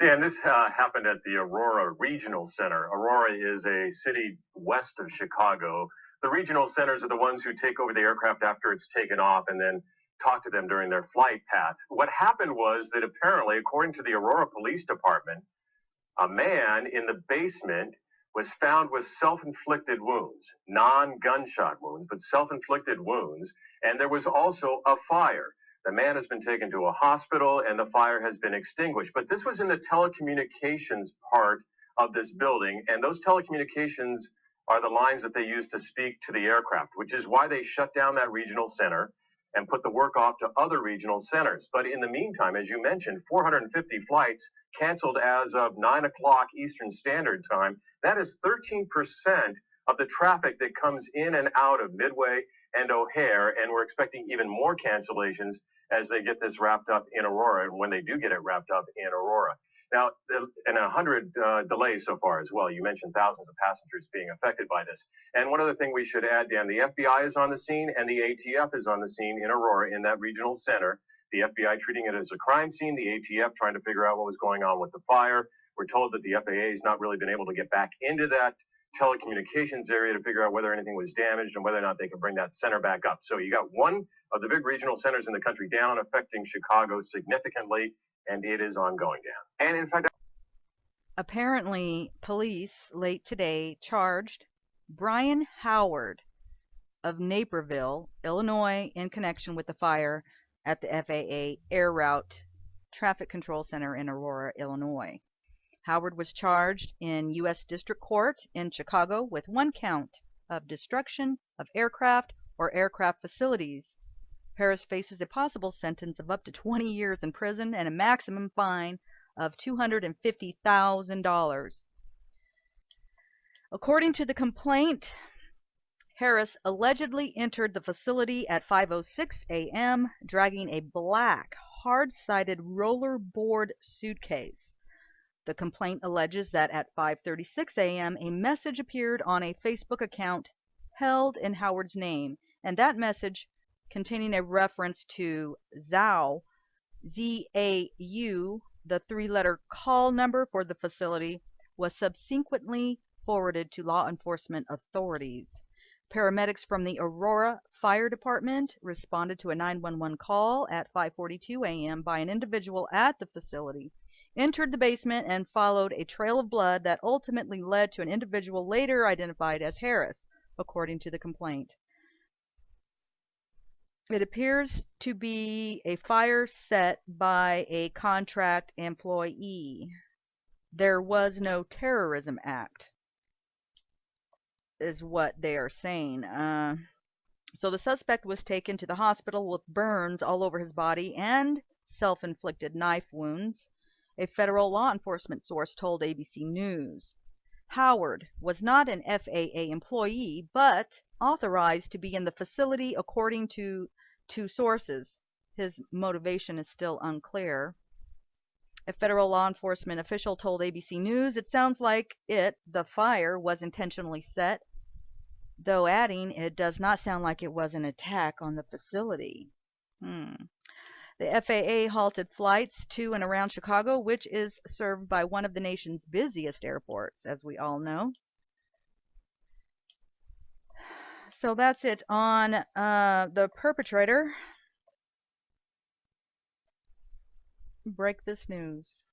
Dan, this happened at the Aurora Regional Center. Aurora is a city west of Chicago. The regional centers are the ones who take over the aircraft after it's taken off and then talk to them during their flight path. What happened was that apparently, according to the Aurora Police Department, a man in the basement was found with self-inflicted wounds, non-gunshot wounds, but self-inflicted wounds, and there was also a fire. The man has been taken to a hospital and the fire has been extinguished. But this was in the telecommunications part of this building, and those telecommunications are the lines that they use to speak to the aircraft, which is why they shut down that regional center and put the work off to other regional centers. But in the meantime, as you mentioned, 450 flights canceled as of 9 o'clock Eastern Standard Time. That is 13% of the traffic that comes in and out of Midway and O'Hare, and we're expecting even more cancellations as they get this wrapped up in Aurora, and when they do get it wrapped up in Aurora. Now, and 100 delays so far as well. You mentioned thousands of passengers being affected by this. And one other thing we should add, Dan, the FBI is on the scene and the ATF is on the scene in Aurora in that regional center. The FBI treating it as a crime scene, the ATF trying to figure out what was going on with the fire. We're told that the FAA has not really been able to get back into that telecommunications area to figure out whether anything was damaged and whether or not they can bring that center back up. So you got one of the big regional centers in the country down, affecting Chicago significantly, and it is ongoing, Dan. And in fact, Apparently, police late today charged Brian Howard of Naperville, Illinois, in connection with the fire at the FAA Air Route Traffic Control Center in Aurora, Illinois. Howard was charged in U.S. District Court in Chicago with one count of destruction of aircraft or aircraft facilities. Harris faces a possible sentence of up to 20 years in prison and a maximum fine of $250,000. According to the complaint, Harris allegedly entered the facility at 5:06 a.m. dragging a black, hard-sided rollerboard suitcase. The complaint alleges that at 5:36 a.m. a message appeared on a Facebook account held in Howard's name, and that message, containing a reference to ZAU, Z-A-U, the three-letter call number for the facility, was subsequently forwarded to law enforcement authorities. Paramedics from the Aurora Fire Department responded to a 911 call at 5:42 a.m. by an individual at the facility, entered the basement, and followed a trail of blood that ultimately led to an individual later identified as Harris, according to the complaint. It appears to be a fire set by a contract employee. There was no terrorism act, is what they are saying. So the suspect was taken to the hospital with burns all over his body and self-inflicted knife wounds, a federal law enforcement source told ABC News. Howard was not an FAA employee, but authorized to be in the facility according to two sources. His motivation is still unclear. A federal law enforcement official told ABC News it sounds like the fire, was intentionally set, though adding it does not sound like it was an attack on the facility. The FAA halted flights to and around Chicago, which is served by one of the nation's busiest airports, as we all know. So that's it on the perpetrator. Break this news.